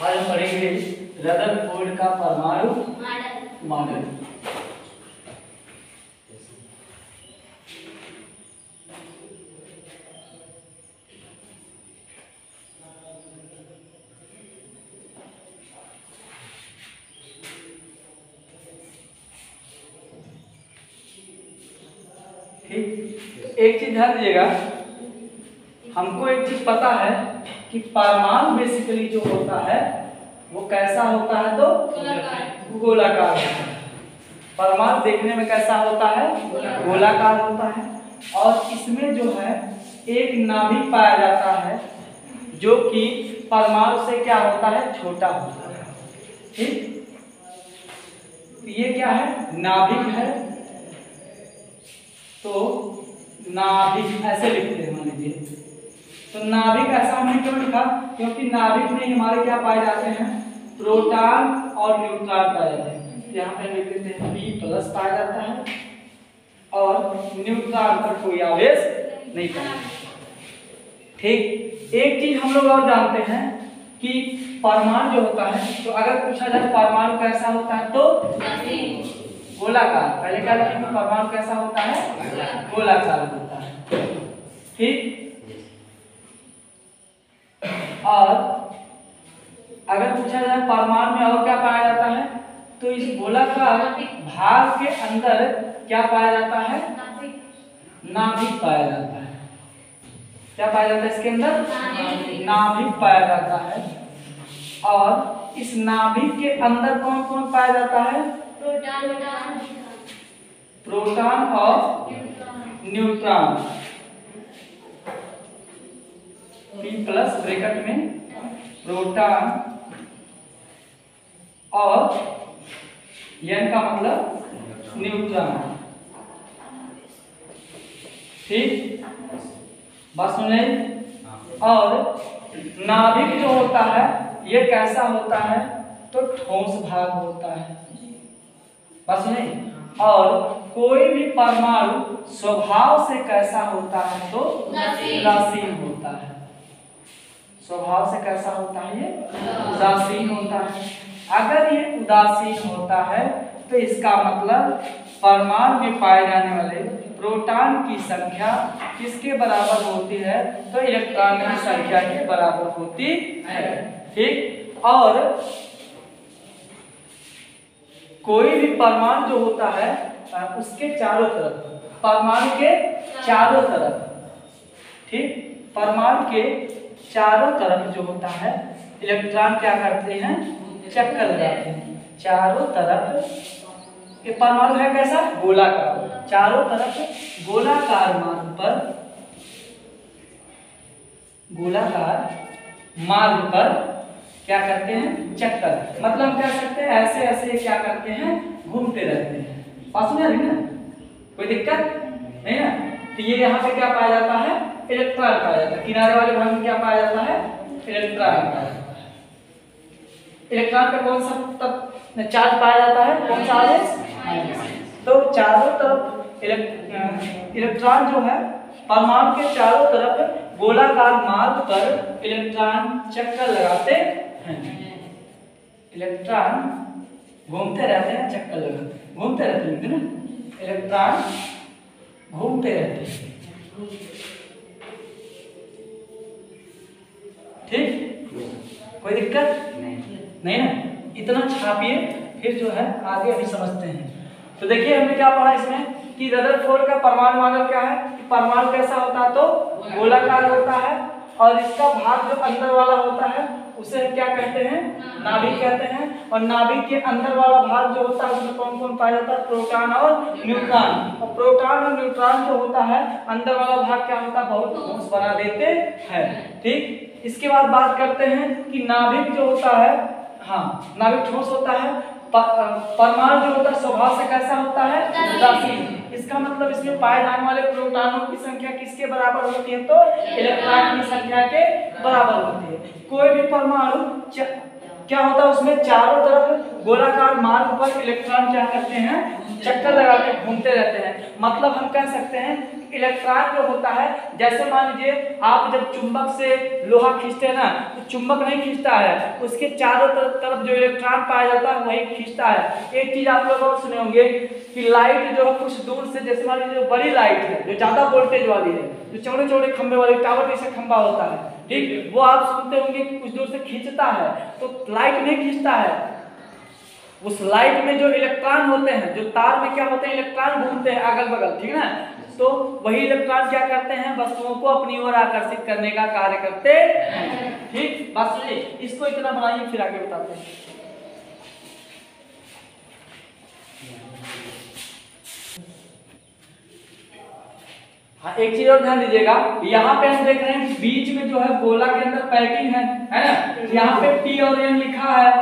आज हम पढ़ेंगे रदरफोर्ड का परमाणु मॉडल। ठीक, एक चीज ध्यान दीजिएगा, हमको एक चीज पता है कि परमाणु बेसिकली जो होता है वो कैसा होता है, तो गोलाकार होता है। परमाणु देखने में कैसा होता है, गोलाकार होता है। और इसमें जो है एक नाभिक पाया जाता है जो कि परमाणु से क्या होता है, छोटा होता है। ठीक, तो ये क्या है, नाभिक है। तो नाभिक ऐसे लिखते हैं, मान लीजिए। तो नाभिक ऐसा हमने क्यों लिखा, क्योंकि नाभिक में हमारे क्या पाए जाते हैं, प्रोटॉन और न्यूट्रॉन पाए जाते हैं। यहाँ पे लिख देते हैं P+ पाया जाता है और न्यूट्रॉन पर कोई आवेश नहीं पाया। ठीक, एक चीज हम लोग और जानते हैं कि परमाणु जो होता है, तो अगर पूछा जाए परमाणु कैसा होता है, तो गोलाकार। पहले क्या लिखेंगे, परमाणु कैसा होता है, गोलाकार होता है। ठीक, और अगर पूछा जाए परमाणु में और क्या पाया जाता है, तो इस गोलाकार भाग के अंदर क्या पाया जाता है, नाभिक पाया जाता है। क्या पाया जाता है इसके अंदर, नाभिक पाया जाता है। और इस नाभिक के अंदर कौन कौन पाया जाता है, प्रोटॉन और न्यूट्रॉन। P+ ब्रैकेट में प्रोटॉन और N का मतलब न्यूट्रॉन। ठीक, बात सुने। और नाभिक जो होता है ये कैसा होता है, तो ठोस भाग होता है। बात सुने। और कोई भी परमाणु स्वभाव से कैसा होता है, तो उदासीन होता है। स्वभाव से कैसा होता है, ये उदासीन होता है। अगर ये उदासीन होता है तो इसका मतलब परमाणु में पाए जाने वाले प्रोटॉन की संख्या किसके बराबर होती है, तो इलेक्ट्रॉन की संख्या के बराबर होती है। ठीक, और कोई भी परमाणु जो होता है उसके चारों तरफ, परमाणु के चारों तरफ, ठीक, परमाणु के चारों तरफ जो होता है इलेक्ट्रॉन क्या करते हैं, चक्कर लगाते हैं। चारों तरफ ये परमाणु है कैसा, गोलाकार। चारों तरफ गोलाकार मार्ग पर क्या करते हैं, चक्कर। मतलब हम कह सकते हैं ऐसे ऐसे क्या करते हैं, घूमते रहते हैं। बात सुन रही ना, कोई दिक्कत नहीं ना। तो ये यहाँ पे क्या पाया जाता है, इलेक्ट्रॉन पाया जाता है। किनारे वाले भाग में क्या पाया जाता है, इलेक्ट्रॉन पाया जाता है। इलेक्ट्रॉन पे कौन सा तब चार्ज पाया जाता है, कौन सा आवेश। तो चारों तरफ इलेक्ट्रॉन जो है परमाणु के चारों तरफ गोलाकार मार्ग पर इलेक्ट्रॉन चक्कर लगाते हैं। इलेक्ट्रॉन घूमते रहते हैं, चक्कर लगाते, घूमते रहते हैं ना, इलेक्ट्रॉन घूमते रहते हैं। ठीक, कोई दिक्कत नहीं ना। इतना छापिए, फिर जो है आगे अभी समझते हैं। तो देखिए हमने क्या पढ़ा इसमें कि रदरफोर्ड का परमाणु मॉडल क्या है, कि परमाणु कैसा होता है, तो गोलाकार होता है। और इसका भाग जो अंदर वाला होता है उसे क्या कहते हैं, नाभिक कहते हैं। और नाभिक के अंदर वाला भाग जो होता है उसमें कौन कौन पाया जाता है, प्रोटॉन और न्यूट्रॉन। और प्रोटॉन और न्यूट्रॉन जो होता है अंदर वाला भाग क्या होता है, बहुत ठोस बना देते हैं। ठीक, इसके बाद बात करते हैं कि नाभिक जो होता है, हाँ नाभिक ठोस होता है। परमाणु जो होता है स्वभाव से कैसा होता है, उदासीन। इसका मतलब इसमें पाए जाने वाले प्रोटॉनों की संख्या किसके बराबर होती है, तो इलेक्ट्रॉन की संख्या के बराबर होती है। कोई भी परमाणु क्या होता है, उसमें चारों तरफ गोलाकार मार्ग पर इलेक्ट्रॉन क्या करते हैं, चक्कर लगा के घूमते रहते हैं। मतलब हम कह सकते हैं इलेक्ट्रॉन जो होता है, जैसे मान लीजिए आप जब चुंबक से लोहा खींचते हैं ना, तो चुंबक नहीं खींचता है, उसके चारों तरफ जो इलेक्ट्रॉन पाया जाता है वही खींचता है। एक चीज आप लोग और सुने होंगे कि लाइट जो है कुछ दूर से, जैसे मान लीजिए बड़ी लाइट है जो ज्यादा वोल्टेज वाली है, जो चौड़े चौड़े खंभे वाली टावर जैसे खंभा होता है, ठीक, वो आप सुनते होंगे कि कुछ दूर से खींचता है, तो लाइट नहीं खींचता है। उस लाइट में जो इलेक्ट्रॉन होते हैं, जो तार में क्या होते हैं, इलेक्ट्रॉन घूमते हैं अगल बगल, ठीक है ना, तो वही इलेक्ट्रॉन क्या करते हैं, वस्तुओं को अपनी ओर आकर्षित करने का कार्य करते हैं। ठीक, बस इसको इतना बनाइए, फिर आगे बताते हैं। हाँ, एक चीज और ध्यान दीजिएगा, यहाँ पे हम देख रहे हैं बीच में जो है गोला के अंदर पैकिंग है ना, यहाँ पे P और N लिखा है,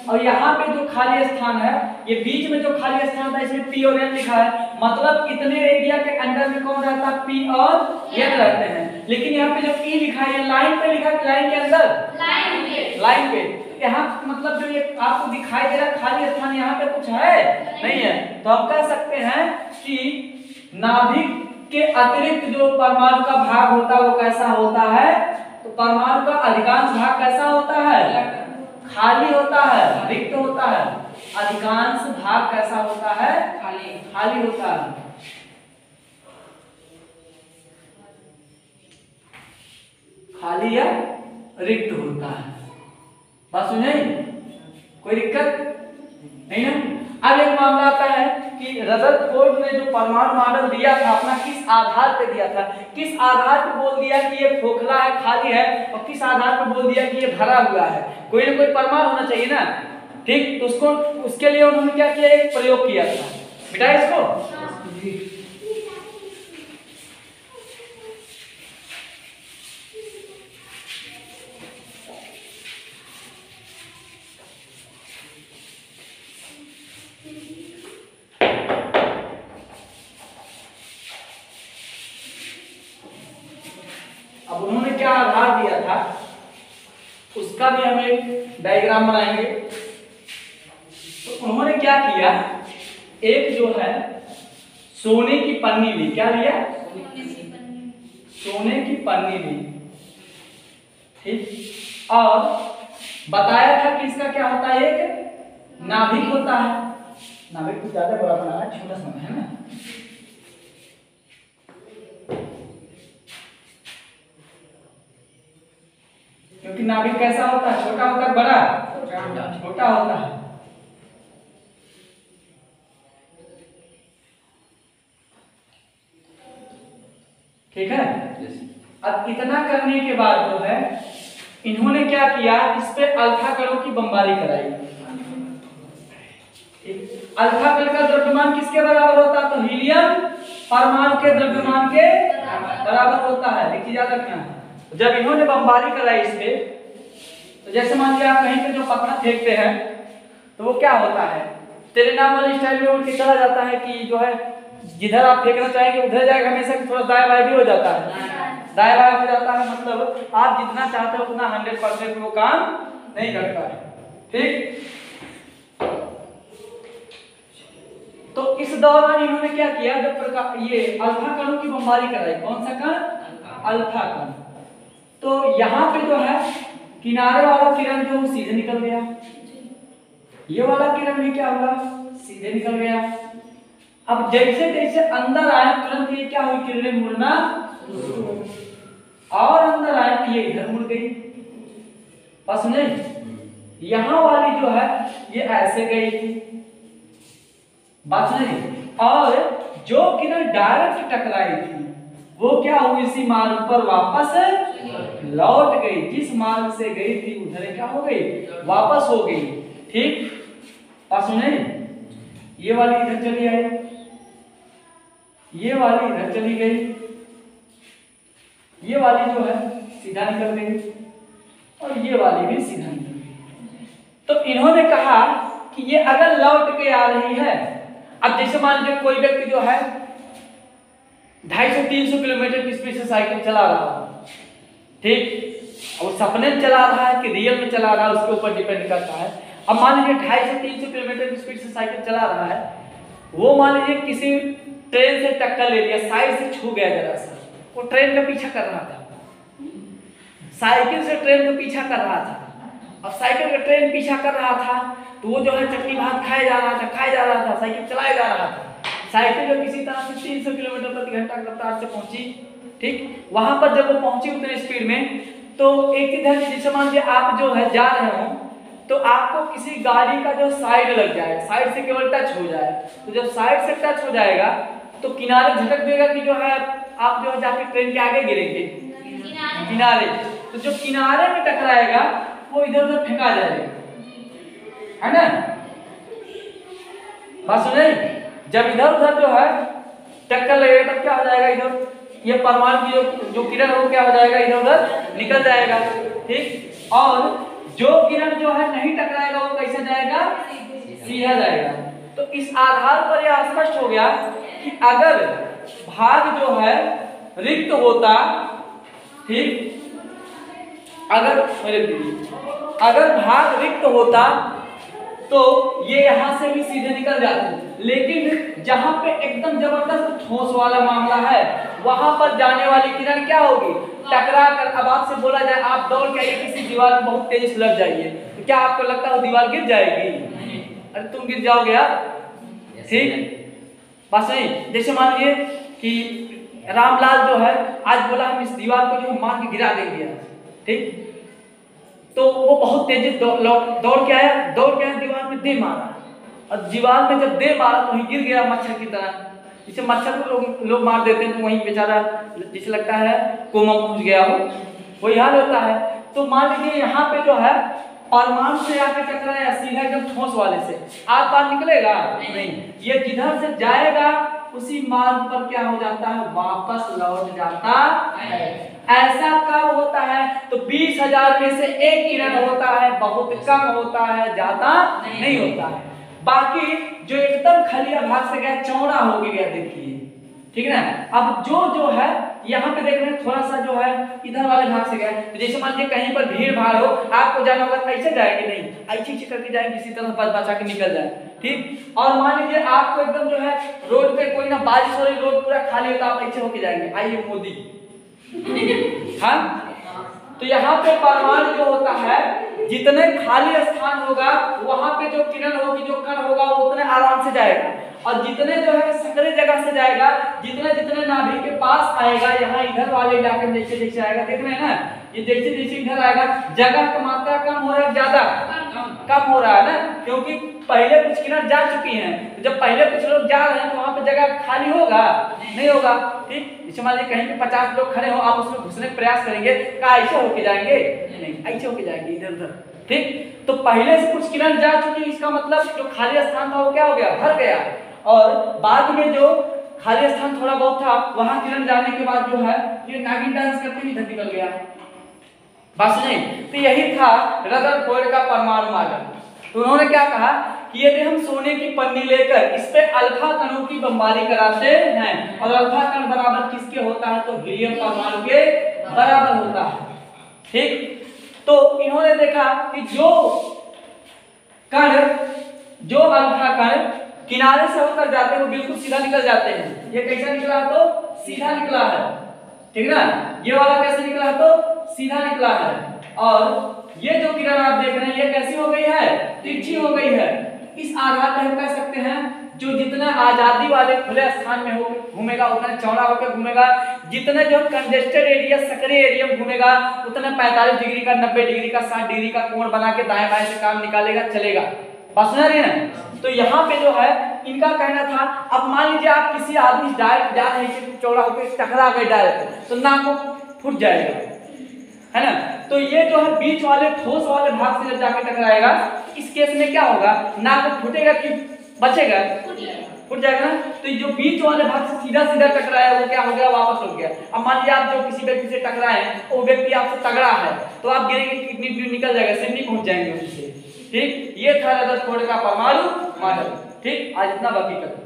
और यहाँ पे जो खाली स्थान है, ये बीच में जो खाली स्थान था इसमें P और N लिखा है, मतलब इतने एरिया के अंदर में कौन रहता है, P और N रहते हैं। लेकिन यहाँ पे जो E लिखा है, लाइन पे लिखा है, लाइन के अंदर, लाइन पे, यहाँ मतलब जो ये आपको दिखाई दे रहा है खाली स्थान, यहाँ पे कुछ है नहीं है, तो हम कह सकते हैं कि नाभिक के अतिरिक्त जो परमाणु का भाग होता है वो कैसा होता है, तो परमाणु का अधिकांश भाग कैसा होता है, खाली होता है, रिक्त होता है। अधिकांश भाग कैसा होता है, खाली होता है। खाली या रिक्त होता है। बात सुन रही, कोई दिक्कत नहीं ना। अब एक मामला आता है कि रदरफोर्ड ने जो परमाणु मॉडल दिया था अपना, किस आधार पे दिया था, किस आधार पे बोल दिया कि ये खोखला है, खाली है, और किस आधार पे बोल दिया कि ये भरा हुआ है। कोई ना कोई प्रमाण होना चाहिए ना, ठीक, तो उसको उसके लिए उन्होंने क्या किया, एक प्रयोग किया था बेटा इसको। अब उन्होंने क्या आधार दिया था उसका भी हम एक डायग्राम बनाएंगे। तो उन्होंने क्या किया, एक जो है सोने की पन्नी ली, क्या लिया, सोने की पन्नी ली, ठीक, और बताया था कि इसका क्या होता है, एक नाभिक होता है। नाभिक कुछ ज्यादा बड़ा बनाना है, छोटा सा है ना, क्योंकि नाभिक कैसा होता है, छोटा होता है, बड़ा, छोटा होता है। ठीक है, अब इतना करने के बाद जो है इन्होंने क्या किया, इस पे अल्फा कणों की बमबारी कराई। अल्फा कण का द्रव्यमान किसके बराबर होता है, तो हीलियम परमाणु के द्रव्यमान के बराबर होता है। एक चीज याद रखना, जब इन्होंने बमबारी कराई इस पे, तो जैसे मान लीजिए आप कहीं पे जो पत्थर फेंकते हैं तो वो क्या होता है, तेरे नाम वाले स्टाइल में उड़ के चला जाता है, कि जो है जिधर आप फेंकना चाहेंगे उधर जाएगा हमेशा, थोड़ा दाएं बाएं भी हो जाता है, दाएं बाएं हो जाता है, मतलब आप जितना चाहते हो उतना 100% वो काम नहीं करता है। ठीक, तो इस दौरान इन्होंने क्या किया, जब प्रकाश ये अल्फा कणों की बमबारी कराई, कौन सा कण, अल्फा कण, तो यहाँ पे जो है किनारे वाला किरण जो वो सीधे निकल गया, ये वाला किरण भी क्या हुआ, सीधे निकल गया। अब जैसे जैसे अंदर आया तुरंत ये क्या हुई, किरणें मुड़ना, और अंदर आया तो ये इधर मुड़ गई। बस नहीं, यहाँ वाली जो है ये ऐसे गई थी, बस नहीं, और जो किरण डायरेक्ट टकराई थी वो क्या हुई, इसी मार्ग पर वापस लौट गई, जिस मार्ग से गई थी उधर क्या हो गई, वापस हो गई। ठीक, और सुने, ये वाली इधर चली आई, ये वाली इधर चली गई, ये वाली जो है सीधा निकल गई, और ये वाली भी सीधा निकल गई। तो इन्होंने कहा कि ये अगर लौट के आ रही है, अब जैसे मान लीजिए कोई व्यक्ति जो है 250-300 किलोमीटर की स्पीड से साइकिल चला रहा है, ठीक, और सपने में चला रहा है कि रियल में चला रहा है उसके ऊपर डिपेंड करता है। अब मान लीजिए 250-300 किलोमीटर की स्पीड से साइकिल चला रहा है, वो मान लीजिए किसी ट्रेन से टक्कर ले लिया, साइड से छू गया जरा सा, वो ट्रेन का पीछा कर रहा था, साइकिल से ट्रेन का पीछा कर रहा था। अब साइकिल का ट्रेन पीछा कर रहा था तो वो जो है चटनी भात खाए जा रहा था, साइकिल चलाया जा रहा था। साइकिल जो किसी तरह से 300 किलोमीटर प्रति घंटा की रफ्तार से पहुंची, ठीक। वहां पर जब वो पहुंची उतने स्पीड में, तो एक चीज है, जैसे मान लीजिए आप जो है जा रहे हो तो आपको किसी गाड़ी का जो साइड लग जाए, साइड से केवल टच हो जाए, तो जब साइड से टच हो जाएगा तो किनारे झटक देगा कि जो है आप जो है जाके ट्रेन के आगे गिरेंगे, किनारे। तो जो किनारे में टकराएगा वो इधर उधर फेंका जाएगा, है ना। बात सुने, जब इधर उधर जो है टक्कर लगेगा तब क्या हो जाएगा, इधर ये परमाणु की जो किरण है वो क्या हो जाएगा, इधर उधर निकल जाएगा, ठीक। और जो किरण जो है नहीं टकराएगा वो कैसे जाएगा, सीधा जाएगा। तो इस आधार पर यह स्पष्ट हो गया कि अगर भाग जो है रिक्त होता, ठीक, अगर भाग रिक्त होता तो ये यहां से भी सीधे निकल जाते, लेकिन जहां पे एकदम जबरदस्त ठोस वाला मामला है वहां पर जाने वाली किरण क्या होगी, टकरा कर। अब आपसे बोला जाए आप दौड़ के आइए किसी दीवार में बहुत तेजी से लग जाइए, तो क्या आपको लगता है दीवार गिर जाएगी? अरे तुम गिर जाओगे यार, ठीक। बस नहीं, जैसे मान लीजिए कि रामलाल जो है आज बोला हम इस दीवार को जो मार के गिरा देंगे, ठीक। तो वो बहुत तेजी दौड़ के आया दीवार में दे मारा, और दीवार में जब दे मारा तो वहीं गिर गया मच्छर की तरह। जिसे मच्छर को लोग मार देते हैं तो वहीं बेचारा जिसे लगता है कोमा पहुंच गया हो, वही हाल होता है। तो मान लीजिए यहाँ पे जो है परमाणु से आके टकराया सीधा एकदम ठोस वाले से, आर पार निकलेगा नहीं, ये जिधर से जाएगा उसी मार्ग पर क्या हो जाता है, वापस लौट जाता है। ऐसा कब होता है, तो 20,000 में से एक किरण होता है, बहुत कम होता है, ज्यादा नहीं होता है। बाकी जो एकदम खलिया भाग से गया, चौड़ा होके गया, देखिए, ठीक है ना। अब जो है यहाँ पे देख रहे हैं थोड़ा सा जो है इधर वाले भाग से गया, तो जैसे मान लीजिए कहीं पर भीड़ भाड़ हो, आपको जाना होगा तो ऐसे जाएंगे नहीं, ऐसे करके जाएंगे, किसी तरह बच बचा के निकल जाए, ठीक। और मान लीजिए आपको एकदम जो है रोड पे कोई ना बारिश हो रही, रोड पूरा खाली होता, आप ऐसे होके जाएंगे, आइए मोदी। हाँ, तो यहाँ पे परमाणु जो होता है जितने खाली स्थान होगा वहां पे जो किरण होगी, जो कण होगा वो उतने आराम से जाएगा, और जितने जो है सकरे जगह से जाएगा, जितने नाभिक के पास आएगा, यहाँ इधर वाले इलाके में जैसे जैसे आएगा, देख रहे हैं ना, ये जैसे जैसे इधर आएगा जगह का मात्रा कम हो रहा है, ज्यादा कम हो रहा है ना, क्योंकि पहले कुछ किरण जा चुकी हैं। तो जब पहले कुछ लोग जा रहे हैं तो वहां पे जगह खाली होगा, नहीं होगा, ठीक। जैसे मान लीजिए कहीं पे 50 लोग खड़े हो, आप उसमें घुसने का प्रयास करेंगे, क्या ऐसे होके जाएंगे? नहीं, ऐसे होके जाएंगे इधर उधर, ठीक। तो पहले से कुछ किरण जा चुकी, इसका मतलब जो खाली स्थान था वो क्या हो गया, भर गया, और बाद में जो खाली स्थान थोड़ा बहुत था वहां किरण जाने के बाद जो है ये नागिन डांस करते हुए इधर निकल गया। बस नहीं, तो यही था रदरफोर्ड का परमाणु मॉडल। तो उन्होंने क्या कहा कि यदि हम सोने की पन्नी लेकर इस पे अल्फा कणों की बमबारी कराते हैं, और अल्फा कण बराबर किसके होता है, तो हीलियम परमाणु के बराबर होता है, ठीक। तो इन्होंने देखा कि जो अल्फा कण किनारे से होकर जाते हैं वो बिल्कुल सीधा निकल जाते हैं। ये कैसा निकला है, तो सीधा निकला है, ठीक ना। ये वाला कैसे निकला है, तो सीधा निकला है, और ये जो किरण आप देख रहे हैं ये कैसी हो गई है, तिरछी हो गई है। इस आधार पर हम कह सकते हैं जो जितना आजादी वाले खुले स्थान में हो घूमेगा उतना चौड़ा होकर घूमेगा, जितने जो कंजेस्टेड एरिया सक्रिय एरिया में घूमेगा उतना 45 डिग्री का, 90 डिग्री का, 60 डिग्री का कोण बना के दाएं बाएं से काम निकालेगा, चलेगा। बात सुना रही है। तो यहाँ पे जो है इनका कहना था, अब मान लीजिए आप किसी आदमी डायरेक्ट जा रहे हैं, चौड़ा होकर टकरा गए डायरेक्ट, तो नाक को फूट जाएगा, है ना। तो ये जो है बीच वाले ठोस वाले भाग से जब जाके टकराएगा, इस केस में क्या होगा, नाक फूटेगा कि बचेगा, फूट जाएगा ना। तो जो बीच वाले भाग से सीधा सीधा टकराया वो क्या हो गया, वापस हो गया। अब मान लीजिए आप जो किसी व्यक्ति से टकराए, वो व्यक्ति आपसे तगड़ा है, तो आप गिरेंगे, किडनी निकल जाएगा, सिडनी पहुंच जाएंगे उससे, ठीक। ये था रदरफोर्ड का परमाणु मॉडल, ठीक। आज इतना बाकी कर